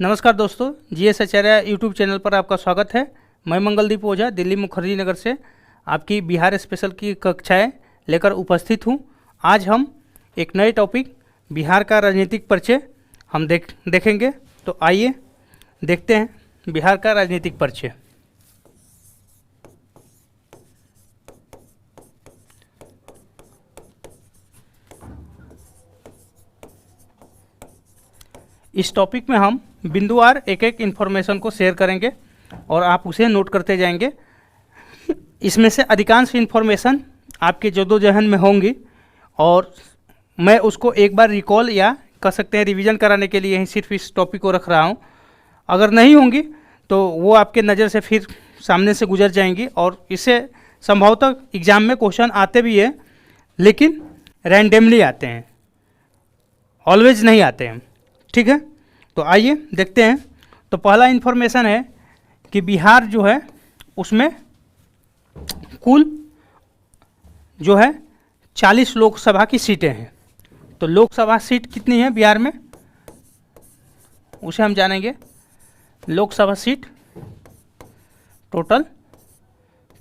नमस्कार दोस्तों, जीएस आचार्य YouTube channel पर आपका स्वागत है। मैं मंगलदीप ओझा दिल्ली मुखर्जी नगर से आपकी बिहार स्पेशल की कक्षाएं लेकर उपस्थित हूं। आज हम एक नए टॉपिक बिहार का राजनीतिक परिचय हम देखेंगे। तो आइए देखते हैं बिहार का राजनीतिक परिचय। इस टॉपिक में हम बिंदुवार एक एक इन्फॉर्मेशन को शेयर करेंगे और आप उसे नोट करते जाएंगे। इसमें से अधिकांश इन्फॉर्मेशन आपके जद्दोजहद में होंगी और मैं उसको एक बार रिकॉल या कर सकते हैं रिवीजन कराने के लिए ही सिर्फ इस टॉपिक को रख रहा हूँ। अगर नहीं होंगी तो वो आपके नज़र से फिर सामने से गुजर जाएंगी और इससे संभवतः एग्ज़ाम में क्वेश्चन आते भी हैं, लेकिन रैंडमली आते हैं, ऑलवेज नहीं आते हैं। ठीक है, तो आइए देखते हैं। तो पहला इन्फॉर्मेशन है कि बिहार जो है उसमें कुल जो है 40 लोकसभा की सीटें हैं। तो लोकसभा सीट कितनी है बिहार में, उसे हम जानेंगे। लोकसभा सीट टोटल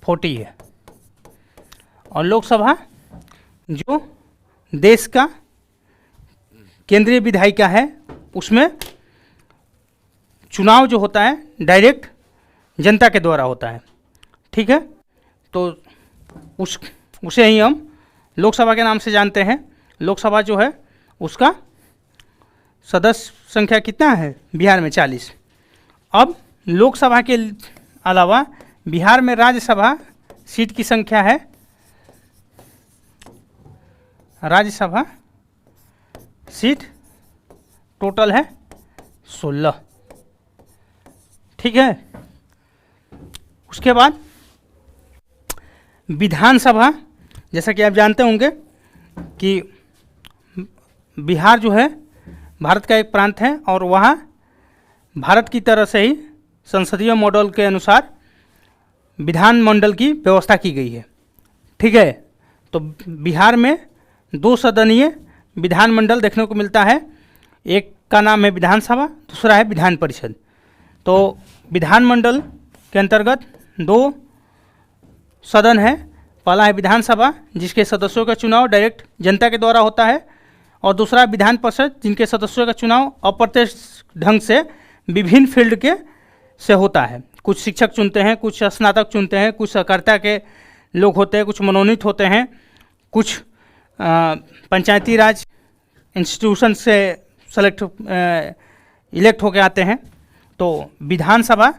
40 है और लोकसभा जो देश का केंद्रीय विधायिका है उसमें चुनाव जो होता है डायरेक्ट जनता के द्वारा होता है। ठीक है, तो उसे ही हम लोकसभा के नाम से जानते हैं। लोकसभा जो है उसका सदस्य संख्या कितना है बिहार में 40। अब लोकसभा के अलावा बिहार में राज्यसभा सीट की संख्या है, राज्यसभा सीट टोटल है 16। ठीक है, उसके बाद विधानसभा, जैसा कि आप जानते होंगे कि बिहार जो है भारत का एक प्रांत है और वहाँ भारत की तरह से ही संसदीय मॉडल के अनुसार विधानमंडल की व्यवस्था की गई है। ठीक है, तो बिहार में 2 सदनीय विधानमंडल देखने को मिलता है। एक का नाम है विधानसभा, दूसरा है विधान परिषद। तो विधानमंडल के अंतर्गत 2 सदन है। पहला है विधानसभा जिसके सदस्यों का चुनाव डायरेक्ट जनता के द्वारा होता है, और दूसरा विधान परिषद जिनके सदस्यों का चुनाव अप्रत्यक्ष ढंग से विभिन्न फील्ड के से होता है। कुछ शिक्षक चुनते हैं, कुछ स्नातक चुनते हैं, कुछ सहकारिता के लोग होते हैं, कुछ मनोनीत होते हैं, कुछ पंचायती राज इंस्टीट्यूशन से इलेक्ट होके आते हैं। तो विधानसभा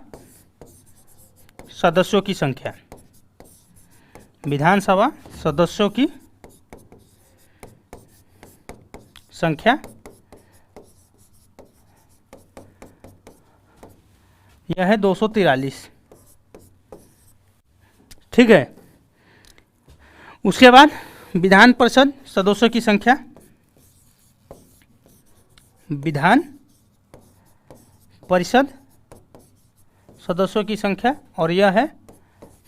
सदस्यों की संख्या, विधानसभा सदस्यों की संख्या यह है 243। ठीक है, उसके बाद विधान परिषद सदस्यों की संख्या, विधान परिषद सदस्यों की संख्या और यह है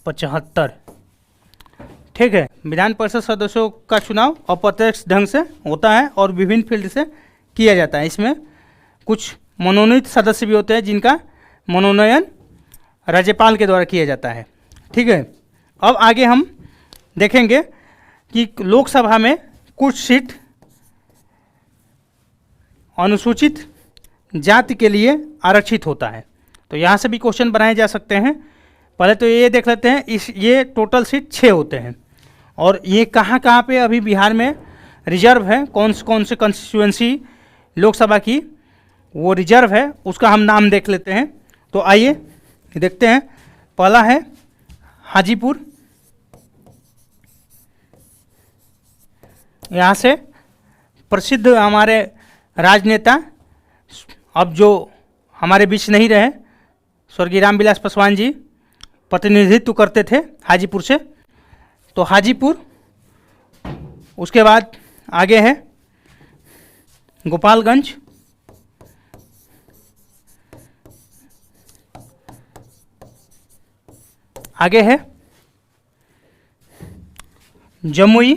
75। ठीक है, विधान परिषद सदस्यों का चुनाव अप्रत्यक्ष ढंग से होता है और विभिन्न फील्ड से किया जाता है। इसमें कुछ मनोनीत सदस्य भी होते हैं जिनका मनोनयन राज्यपाल के द्वारा किया जाता है। ठीक है, अब आगे हम देखेंगे कि लोकसभा में कुछ सीट अनुसूचित जाति के लिए आरक्षित होता है। तो यहाँ से भी क्वेश्चन बनाए जा सकते हैं। पहले तो ये देख लेते हैं, ये टोटल सीट 6 होते हैं और ये कहाँ कहाँ पे अभी बिहार में रिजर्व है, कौन से कंस्टिट्यूएंसी लोकसभा की वो रिजर्व है, उसका हम नाम देख लेते हैं। तो आइए देखते हैं। पहला है हाजीपुर, यहाँ से प्रसिद्ध हमारे राजनेता अब जो हमारे बीच नहीं रहे, स्वर्गीय रामविलास पासवान जी प्रतिनिधित्व करते थे हाजीपुर से। तो हाजीपुर, उसके बाद आगे है गोपालगंज, आगे है जमुई,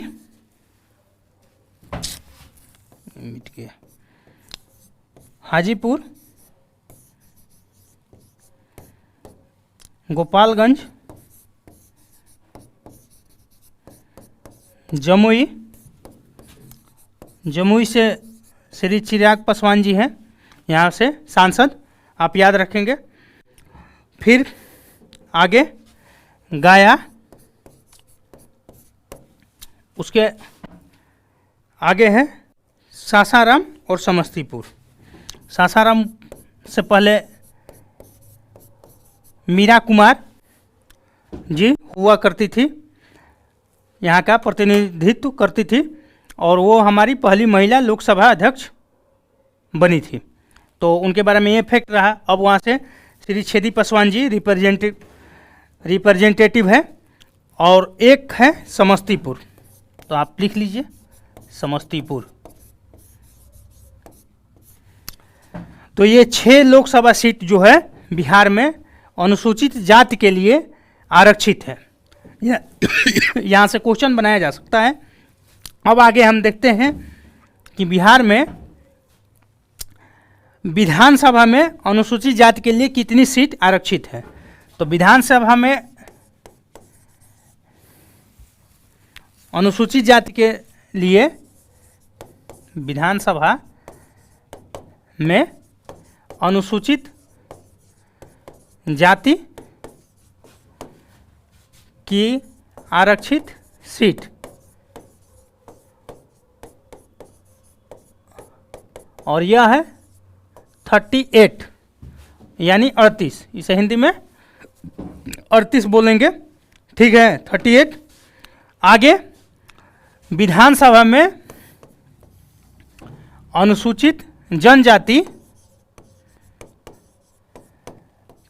मिट गया, हाजीपुर, गोपालगंज, जमुई, जमुई से श्री चिराग पासवान जी हैं यहाँ से सांसद, आप याद रखेंगे। फिर आगे गया, उसके आगे है सासाराम और समस्तीपुर। सासाराम से पहले मीरा कुमार जी हुआ करती थी, यहाँ का प्रतिनिधित्व करती थी और वो हमारी पहली महिला लोकसभा अध्यक्ष बनी थी, तो उनके बारे में ये फैक्ट रहा। अब वहाँ से श्री छेदी पासवान जी रिप्रेजेंटेटिव है और एक है समस्तीपुर, तो आप लिख लीजिए समस्तीपुर। तो ये 6 लोकसभा सीट जो है बिहार में अनुसूचित जाति के लिए आरक्षित है। यहाँ से क्वेश्चन बनाया जा सकता है। अब आगे हम देखते हैं कि बिहार में विधानसभा में अनुसूचित जाति के लिए कितनी सीट आरक्षित है। तो विधानसभा में अनुसूचित जाति के लिए विधानसभा में अनुसूचित जाति की आरक्षित सीट और यह है 38 यानी 38, इसे हिंदी में 38 बोलेंगे, ठीक है 38। आगे विधानसभा में अनुसूचित जनजाति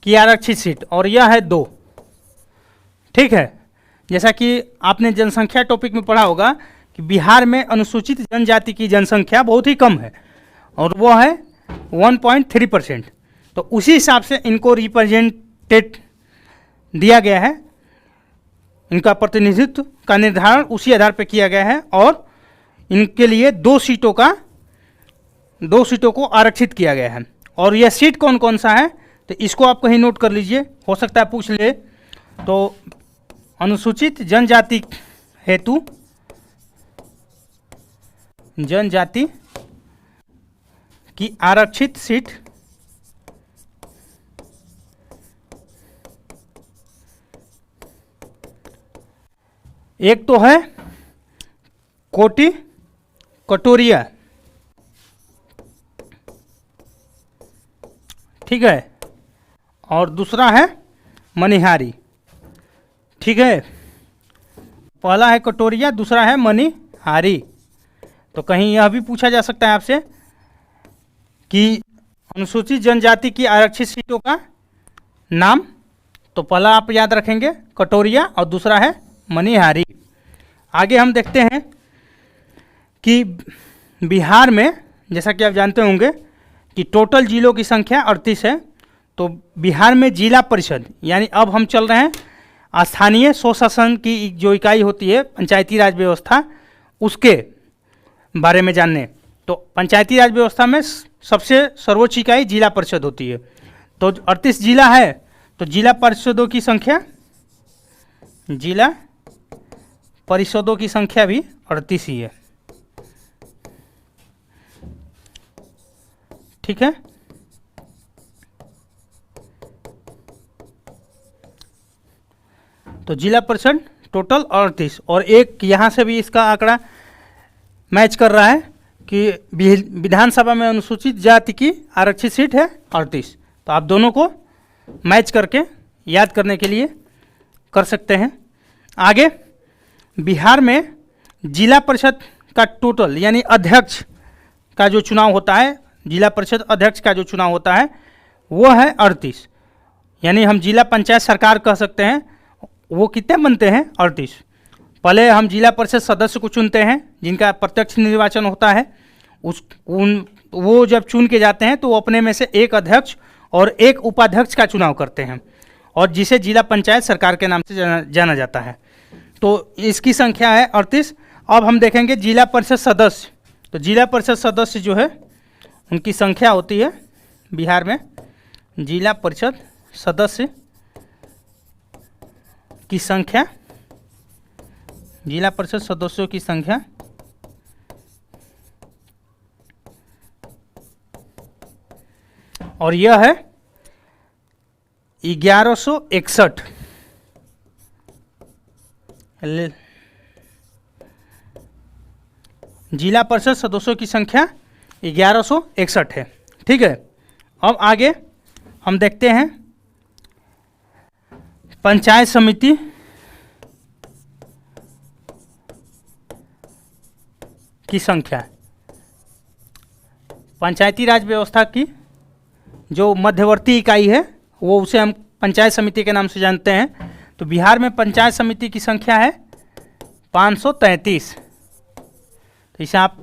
की आरक्षित सीट और यह है 2, ठीक है। जैसा कि आपने जनसंख्या टॉपिक में पढ़ा होगा कि बिहार में अनुसूचित जनजाति की जनसंख्या बहुत ही कम है और वो है 1.3%, तो उसी हिसाब से इनको रिप्रेजेंटेट दिया गया है, इनका प्रतिनिधित्व का निर्धारण उसी आधार पर किया गया है और इनके लिए 2 सीटों को आरक्षित किया गया है। और यह सीट कौन कौन सा है, तो इसको आप कहीं नोट कर लीजिए, हो सकता है पूछ ले। तो अनुसूचित जनजाति हेतु जनजाति की आरक्षित सीट एक तो है कोटी कटोरिया, ठीक है, और दूसरा है मनिहारी, ठीक है। पहला है कटोरिया, दूसरा है मनिहारी। तो कहीं यह भी पूछा जा सकता है आपसे कि अनुसूचित जनजाति की आरक्षित सीटों का नाम, तो पहला आप याद रखेंगे कटोरिया और दूसरा है मनिहारी। आगे हम देखते हैं कि बिहार में जैसा कि आप जानते होंगे कि टोटल जिलों की संख्या 38 है, तो बिहार में जिला परिषद यानी अब हम चल रहे हैं स्थानीय स्वशासन की जो इकाई होती है पंचायती राज व्यवस्था, उसके बारे में जानने। तो पंचायती राज व्यवस्था में सबसे सर्वोच्च इकाई जिला परिषद होती है। तो 38 जिला है, तो जिला परिषदों की संख्या भी 38 ही है, ठीक है। तो जिला परिषद टोटल 38 और एक यहाँ से भी इसका आंकड़ा मैच कर रहा है कि विधानसभा में अनुसूचित जाति की आरक्षित सीट है 38। तो आप दोनों को मैच करके याद करने के लिए कर सकते हैं। आगे बिहार में जिला परिषद का टोटल यानी अध्यक्ष का जो चुनाव होता है, जिला परिषद अध्यक्ष का जो चुनाव होता है वो है 38, यानी हम जिला पंचायत सरकार कह सकते हैं। वो कितने बनते हैं 38। पहले हम जिला परिषद सदस्य को चुनते हैं जिनका प्रत्यक्ष निर्वाचन होता है, वो जब चुन के जाते हैं तो वो अपने में से एक अध्यक्ष और एक उपाध्यक्ष का चुनाव करते हैं और जिसे जिला पंचायत सरकार के नाम से जाना जाता है। तो इसकी संख्या है 38। अब हम देखेंगे जिला परिषद सदस्य। तो जिला परिषद सदस्य जो है उनकी संख्या होती है बिहार में, जिला परिषद सदस्य की संख्या, जिला परिषद सदस्यों की संख्या और यह है 1161। जिला परिषद सदस्यों की संख्या 1161 है। ठीक है, अब आगे हम देखते हैं पंचायत समिति की संख्या। पंचायती राज व्यवस्था की जो मध्यवर्ती इकाई है वो उसे हम पंचायत समिति के नाम से जानते हैं। तो बिहार में पंचायत समिति की संख्या है 533। तो इसे आप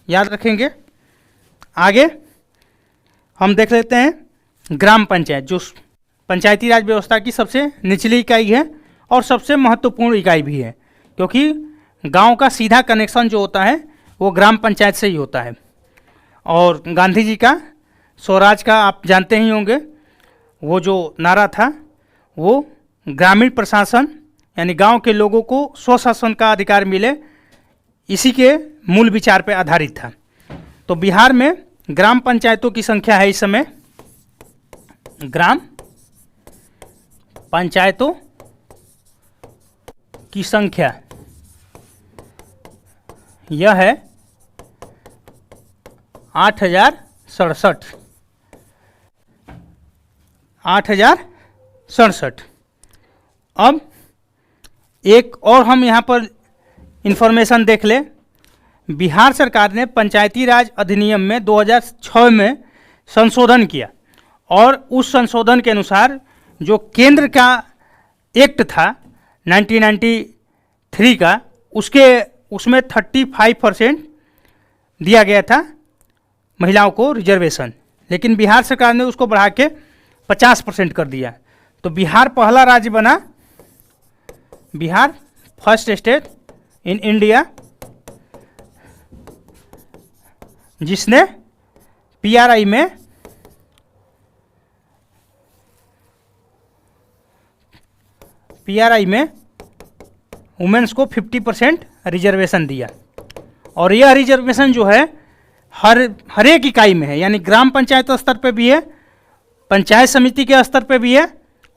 याद रखेंगे। आगे हम देख लेते हैं ग्राम पंचायत, जो पंचायती राज व्यवस्था की सबसे निचली इकाई है और सबसे महत्वपूर्ण इकाई भी है, क्योंकि गांव का सीधा कनेक्शन जो होता है वो ग्राम पंचायत से ही होता है। और गांधी जी का स्वराज का आप जानते ही होंगे, वो जो नारा था वो ग्रामीण प्रशासन यानी गांव के लोगों को स्वशासन का अधिकार मिले, इसी के मूल विचार पर आधारित था। तो बिहार में ग्राम पंचायतों की संख्या है इस समय, ग्राम पंचायतों की संख्या यह है 8067। 8067। अब एक और हम यहाँ पर इंफॉर्मेशन देख ले। बिहार सरकार ने पंचायती राज अधिनियम में 2006 में संशोधन किया और उस संशोधन के अनुसार जो केंद्र का एक्ट था 1993 का, उसमें 35% दिया गया था महिलाओं को रिजर्वेशन, लेकिन बिहार सरकार ने उसको बढ़ा के 50% कर दिया। तो बिहार पहला राज्य बना, Bihar first state in India जिसने पीआरआई में वुमेन्स को 50% रिजर्वेशन दिया। और यह रिजर्वेशन जो है हर एक इकाई में है, यानी ग्राम पंचायत स्तर पे भी है, पंचायत समिति के स्तर पे भी है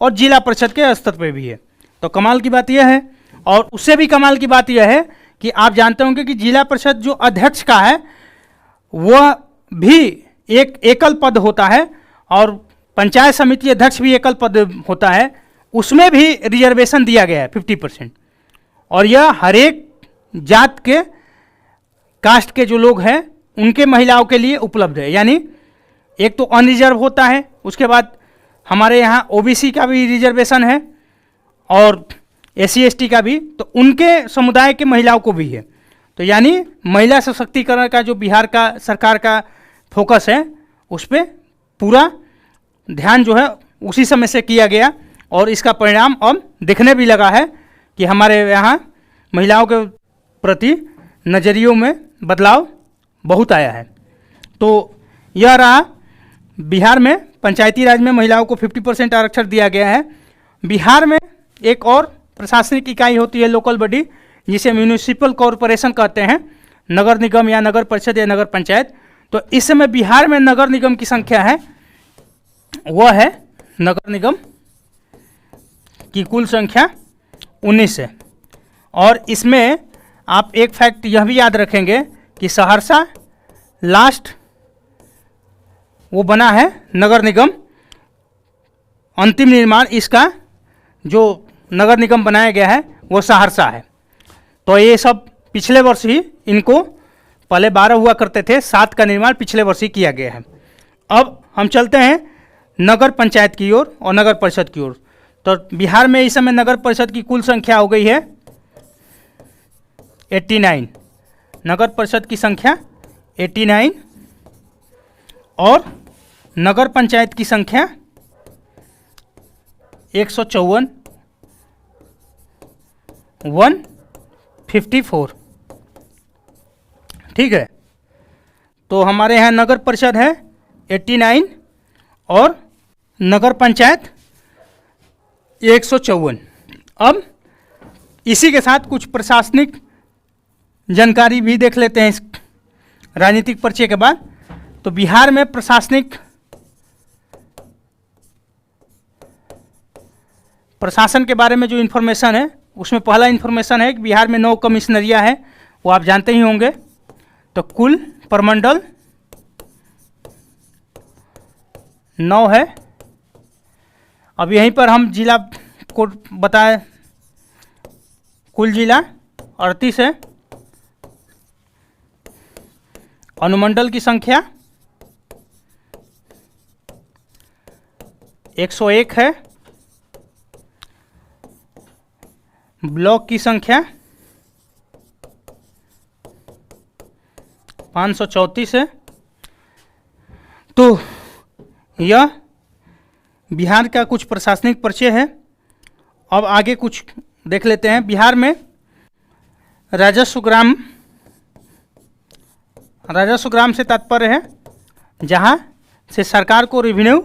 और जिला परिषद के स्तर पे भी है। तो कमाल की बात यह है, और उससे भी कमाल की बात यह है कि आप जानते होंगे कि जिला परिषद जो अध्यक्ष का है वह भी एक एकल पद होता है और पंचायत समिति अध्यक्ष भी एकल पद होता है, उसमें भी रिजर्वेशन दिया गया है 50%। और यह हर एक जात के कास्ट के जो लोग हैं उनके महिलाओं के लिए उपलब्ध है। यानी एक तो अनरिजर्व होता है, उसके बाद हमारे यहाँ ओबीसी का भी रिजर्वेशन है और एससी एसटी का भी, तो उनके समुदाय के महिलाओं को भी है। तो यानी महिला सशक्तिकरण का जो बिहार का सरकार का फोकस है उस पर पूरा ध्यान जो है उसी समय से किया गया और इसका परिणाम अब दिखने भी लगा है कि हमारे यहाँ महिलाओं के प्रति नज़रियों में बदलाव बहुत आया है। तो यह रहा बिहार में पंचायती राज में महिलाओं को 50% आरक्षण दिया गया है। बिहार में एक और प्रशासनिक इकाई होती है लोकल बॉडी, जिसे म्यूनिसिपल कॉरपोरेशन कहते हैं, नगर निगम या नगर परिषद या नगर पंचायत। तो इस समय बिहार में नगर निगम की संख्या है वह है, नगर निगम की कुल संख्या 19 है। और इसमें आप एक फैक्ट यह भी याद रखेंगे कि सहरसा लास्ट वो बना है नगर निगम, अंतिम निर्माण इसका जो नगर निगम बनाया गया है वो सहरसा है। तो ये सब पिछले वर्ष ही, इनको पहले 12 हुआ करते थे, 7 का निर्माण पिछले वर्ष ही किया गया है। अब हम चलते हैं नगर पंचायत की ओर और नगर परिषद की ओर। तो बिहार में इस समय नगर परिषद की कुल संख्या हो गई है 89। नगर परिषद की संख्या 89 और नगर पंचायत की संख्या 154, 154। ठीक है, तो हमारे यहाँ नगर परिषद है 89 और नगर पंचायत 154। अब इसी के साथ कुछ प्रशासनिक जानकारी भी देख लेते हैं इस राजनीतिक पर्चे के बाद। तो बिहार में प्रशासनिक प्रशासन के बारे में जो इन्फॉर्मेशन है, उसमें पहला इन्फॉर्मेशन है कि बिहार में 9 कमिश्नरियाँ हैं, वो आप जानते ही होंगे। तो कुल प्रमंडल 9 है। अब यहीं पर हम जिला को बताएं, कुल जिला 38 है, अनुमंडल की संख्या 101 है, ब्लॉक की संख्या 534 है। तो यह बिहार का कुछ प्रशासनिक परिचय है। अब आगे कुछ देख लेते हैं। बिहार में राजस्व ग्राम से तात्पर्य है जहां से सरकार को रेवेन्यू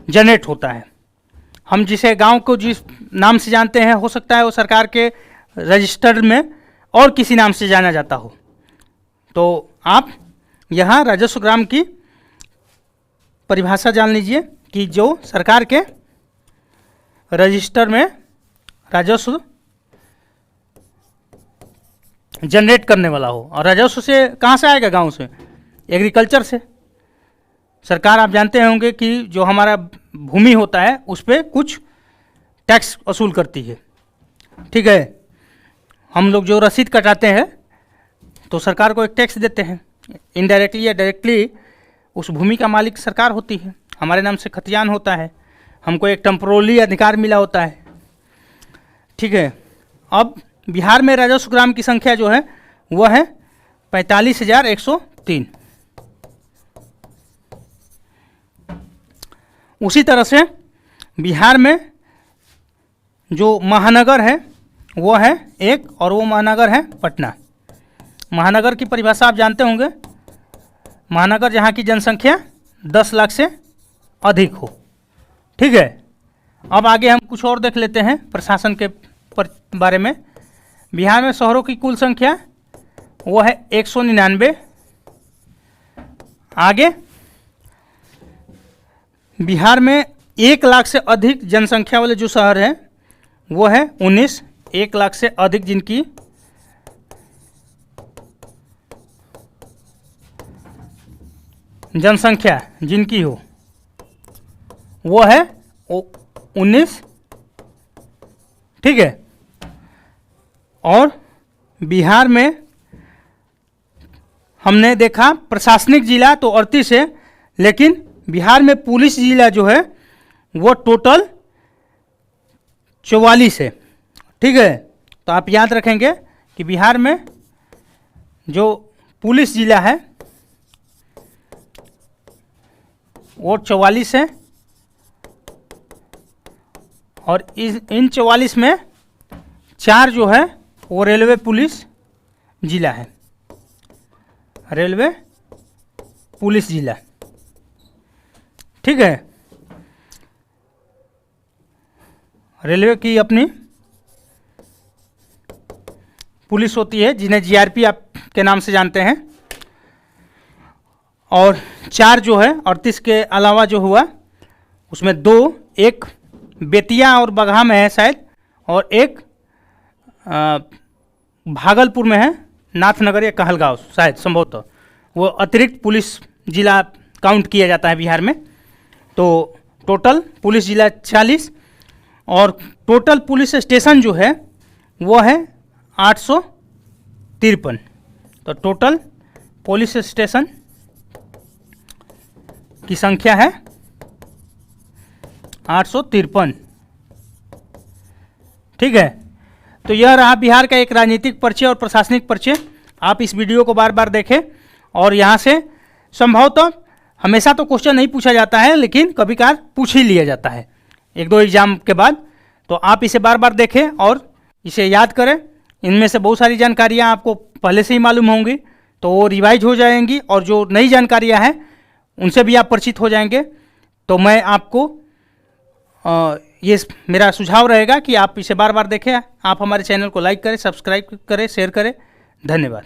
जनरेट होता है। हम जिसे गांव को जिस नाम से जानते हैं, हो सकता है वो सरकार के रजिस्टर में और किसी नाम से जाना जाता हो। तो आप यहाँ राजस्व ग्राम की परिभाषा जान लीजिए कि जो सरकार के रजिस्टर में राजस्व जनरेट करने वाला हो। और राजस्व से कहाँ से आएगा? गांव से, एग्रीकल्चर से। सरकार आप जानते होंगे कि जो हमारा भूमि होता है उस पर कुछ टैक्स वसूल करती है, ठीक है। हम लोग जो रसीद कटाते हैं तो सरकार को एक टैक्स देते हैं। इनडायरेक्टली या डायरेक्टली उस भूमि का मालिक सरकार होती है, हमारे नाम से खतियान होता है, हमको एक टेम्पोररी अधिकार मिला होता है, ठीक है। अब बिहार में राजस्व ग्राम की संख्या जो है वह है 45,103। उसी तरह से बिहार में जो महानगर है वो है एक, और वो महानगर है पटना। महानगर की परिभाषा आप जानते होंगे, महानगर जहाँ की जनसंख्या 10 लाख से अधिक हो, ठीक है। अब आगे हम कुछ और देख लेते हैं प्रशासन के बारे में। बिहार में शहरों की कुल संख्या वो है 199। आगे बिहार में 1 लाख से अधिक जनसंख्या वाले जो शहर हैं वो है 19। 1 लाख से अधिक जिनकी जनसंख्या जिनकी हो वो है 19, ठीक है। और बिहार में हमने देखा प्रशासनिक जिला तो 38 है, लेकिन बिहार में पुलिस जिला जो है वो टोटल 44 है, ठीक है। तो आप याद रखेंगे कि बिहार में जो पुलिस जिला है वो 44 है, और इन 44 में 4 जो है वो रेलवे पुलिस जिला है, रेलवे पुलिस जिला, ठीक है। रेलवे की अपनी पुलिस होती है जिन्हें जीआरपी आप के नाम से जानते हैं। और 4 जो है 38 के अलावा जो हुआ उसमें 2, एक बेतिया और बगहा में है शायद, और एक भागलपुर में है, नाथनगर या कहलगांव शायद संभवतः, वो अतिरिक्त पुलिस जिला काउंट किया जाता है बिहार में। तो टोटल पुलिस जिला 40, और टोटल पुलिस स्टेशन जो है वो है 853। तो टोटल पुलिस स्टेशन की संख्या है 853, ठीक है। तो यह रहा बिहार का एक राजनीतिक परिचय और प्रशासनिक परिचय। आप इस वीडियो को बार बार देखें, और यहाँ से संभवतः हमेशा तो क्वेश्चन नहीं पूछा जाता है, लेकिन कभी कभार पूछ ही लिया जाता है 1-2 एग्जाम के बाद। तो आप इसे बार बार देखें और इसे याद करें। इनमें से बहुत सारी जानकारियाँ आपको पहले से ही मालूम होंगी, तो वो रिवाइज हो जाएंगी, और जो नई जानकारियाँ हैं उनसे भी आप परिचित हो जाएंगे। तो मैं आपको ये मेरा सुझाव रहेगा कि आप इसे बार बार देखें। आप हमारे चैनल को लाइक करें, सब्सक्राइब करें, शेयर करें। धन्यवाद।